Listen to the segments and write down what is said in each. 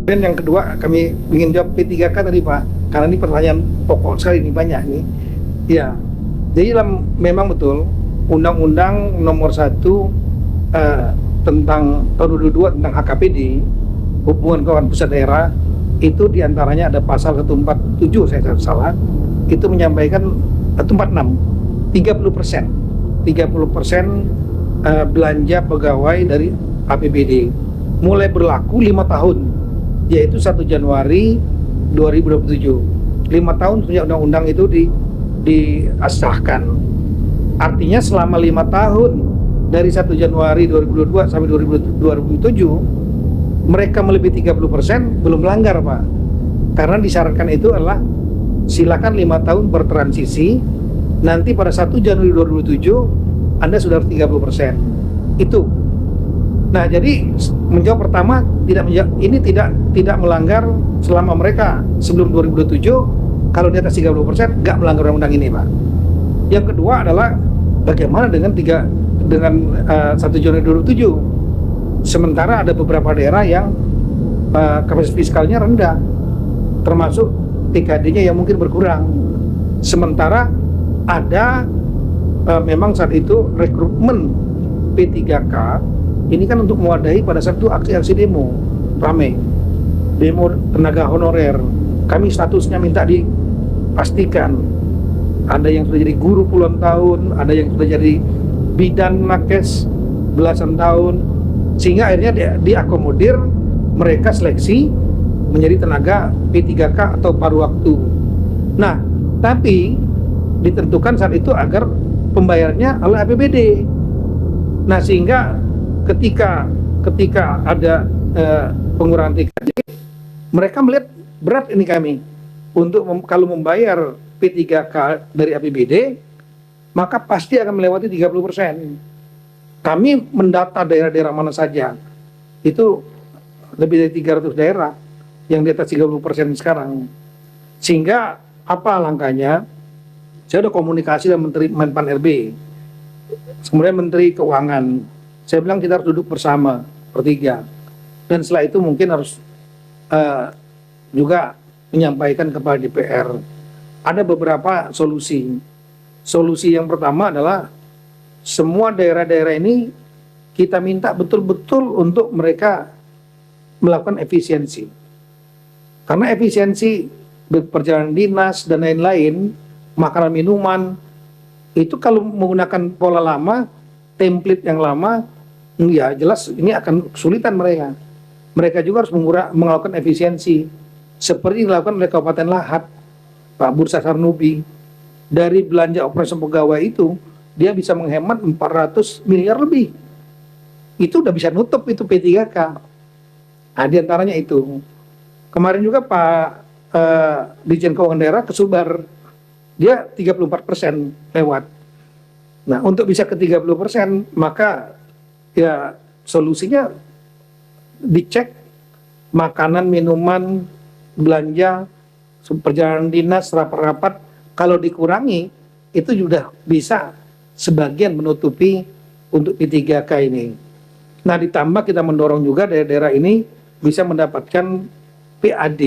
Dan yang kedua, kami ingin jawab P3K tadi Pak, karena ini pertanyaan pokok sekali, ini banyak nih. Ya, jadi memang betul Undang-Undang Nomor 1 tentang tahun 2022 tentang HKPD, Hubungan Keuangan Pusat Daerah, itu diantaranya ada pasal 147, saya tidak salah, itu menyampaikan 146, 30%, 30% belanja pegawai dari APBD, mulai berlaku 5 tahun, yaitu 1 Januari 2027. 5 tahun sejak undang-undang itu disahkan. Artinya selama 5 tahun dari 1 Januari 2022 sampai 2027, mereka melebihi 30% belum melanggar Pak. Karena disyaratkan itu adalah silakan 5 tahun bertransisi, nanti pada 1 Januari 2027 Anda sudah 30%. Itu. Nah, jadi menjawab pertama, ini tidak melanggar selama mereka sebelum 2027, kalau di atas 30% nggak melanggar undang-undang ini Pak. Yang kedua adalah bagaimana dengan 1 Januari 2007, sementara ada beberapa daerah yang kapasitas fiskalnya rendah, termasuk TKD-nya yang mungkin berkurang, sementara ada memang saat itu rekrutmen P3K ini kan untuk mewadahi pada saat itu aksi-aksi demo ramai, demo tenaga honorer. Kami statusnya minta dipastikan, ada yang sudah jadi guru puluhan tahun, ada yang sudah jadi bidan nakes belasan tahun, sehingga akhirnya diakomodir, mereka seleksi menjadi tenaga P3K atau paruh waktu. Nah, tapi ditentukan saat itu agar pembayarannya oleh APBD. Nah, sehingga ketika ada pengurangan TKD, mereka melihat berat ini kami untuk kalau membayar P3K dari APBD, maka pasti akan melewati 30%. Kami mendata daerah-daerah mana saja, itu lebih dari 300 daerah yang di atas 30% sekarang. Sehingga apa langkahnya? Saya sudah komunikasi dengan Menteri Menpan RB, kemudian Menteri Keuangan. Saya bilang kita harus duduk bersama bertiga, dan setelah itu mungkin harus juga menyampaikan kepada DPR. Ada beberapa solusi. Solusi yang pertama adalah semua daerah-daerah ini kita minta betul-betul untuk mereka melakukan efisiensi. Karena efisiensi perjalanan dinas dan lain-lain, makanan minuman, itu kalau menggunakan pola lama, template yang lama, ya jelas ini akan kesulitan mereka. Mereka juga harus melakukan efisiensi seperti dilakukan oleh Kabupaten Lahat, Pak Bursa Sarnubi. Dari belanja operasi pegawai itu dia bisa menghemat 400 miliar lebih. Itu udah bisa nutup itu P3K. Nah, diantaranya itu. Kemarin juga Pak Dirjen Keuangan Daerah ke Sumbar, dia 34% lewat. Nah, untuk bisa ke 30%, maka ya solusinya dicek makanan, minuman, belanja, perjalanan dinas, rapat-rapat, kalau dikurangi itu sudah bisa sebagian menutupi untuk P3K ini. Nah, ditambah kita mendorong juga daerah-daerah ini bisa mendapatkan PAD,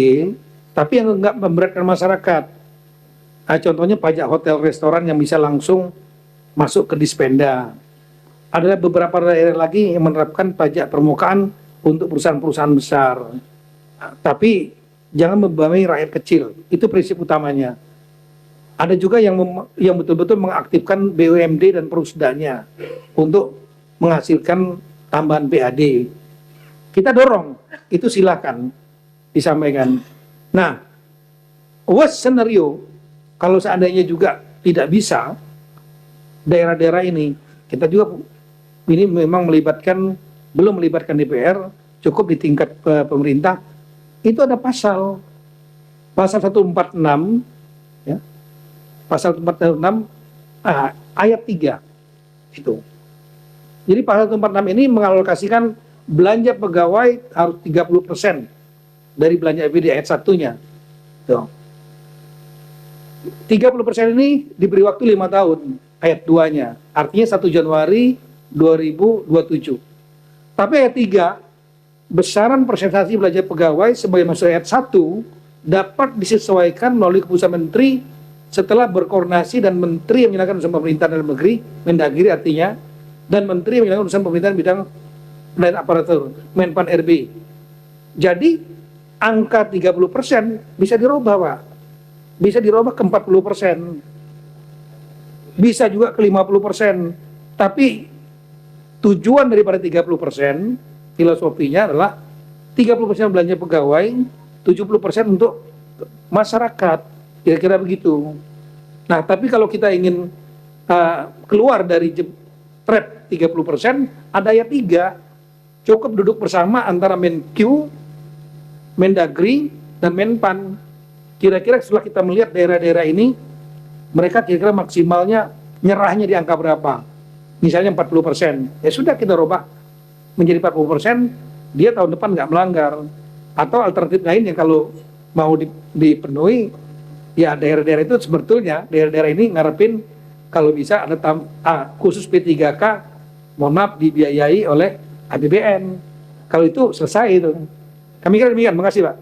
tapi yang enggak memberatkan masyarakat. Nah, contohnya pajak hotel restoran yang bisa langsung masuk ke Dispenda. Ada beberapa daerah lagi yang menerapkan pajak permukaan untuk perusahaan-perusahaan besar. Tapi jangan membebani rakyat kecil. Itu prinsip utamanya. Ada juga yang betul-betul mengaktifkan BUMD dan Perusdanya untuk menghasilkan tambahan PAD. Kita dorong, itu silakan disampaikan. Nah, worst scenario, kalau seandainya juga tidak bisa, daerah-daerah ini, kita juga ini memang belum melibatkan DPR, cukup di tingkat pemerintah, itu ada pasal 146, ya, pasal 146 ayat 3 itu. Jadi pasal 146 ini mengalokasikan belanja pegawai harus 30% dari belanja APBD ayat 1-nya. Tuh. 30% ini diberi waktu 5 tahun ayat 2-nya. Artinya 1 Januari 2027. Tapi ayat 3 besaran persentase belanja pegawai sebagai masuk ayat 1 dapat disesuaikan melalui keputusan menteri setelah berkoordinasi dan menteri yang menyalahkan urusan pemerintahan dalam negeri, Mendagri artinya, dan menteri yang menyalahkan urusan pemerintahan bidang dan aparatur, Menpan RB. Jadi angka 30% bisa dirubah, Pak. Bisa dirubah ke 40%. Bisa juga ke 50%. Tapi tujuan daripada 30%, filosofinya adalah 30% belanja pegawai, 70% untuk masyarakat. Kira-kira begitu. Nah, tapi kalau kita ingin keluar dari trap 30%, ada ayat 3. Cukup duduk bersama antara Menq, Mendagri, dan Menpan. Kira-kira setelah kita melihat daerah-daerah ini, mereka kira-kira maksimalnya nyerahnya di angka berapa? Misalnya 40%. Ya sudah, kita rubah menjadi 40%, dia tahun depan nggak melanggar. Atau alternatif lain yang kalau mau dipenuhi, ya daerah-daerah itu sebetulnya, daerah-daerah ini ngarepin kalau bisa ada khusus P3K, mohon maaf, dibiayai oleh APBN. Kalau itu selesai itu. Kami kira demikian, makasih Pak.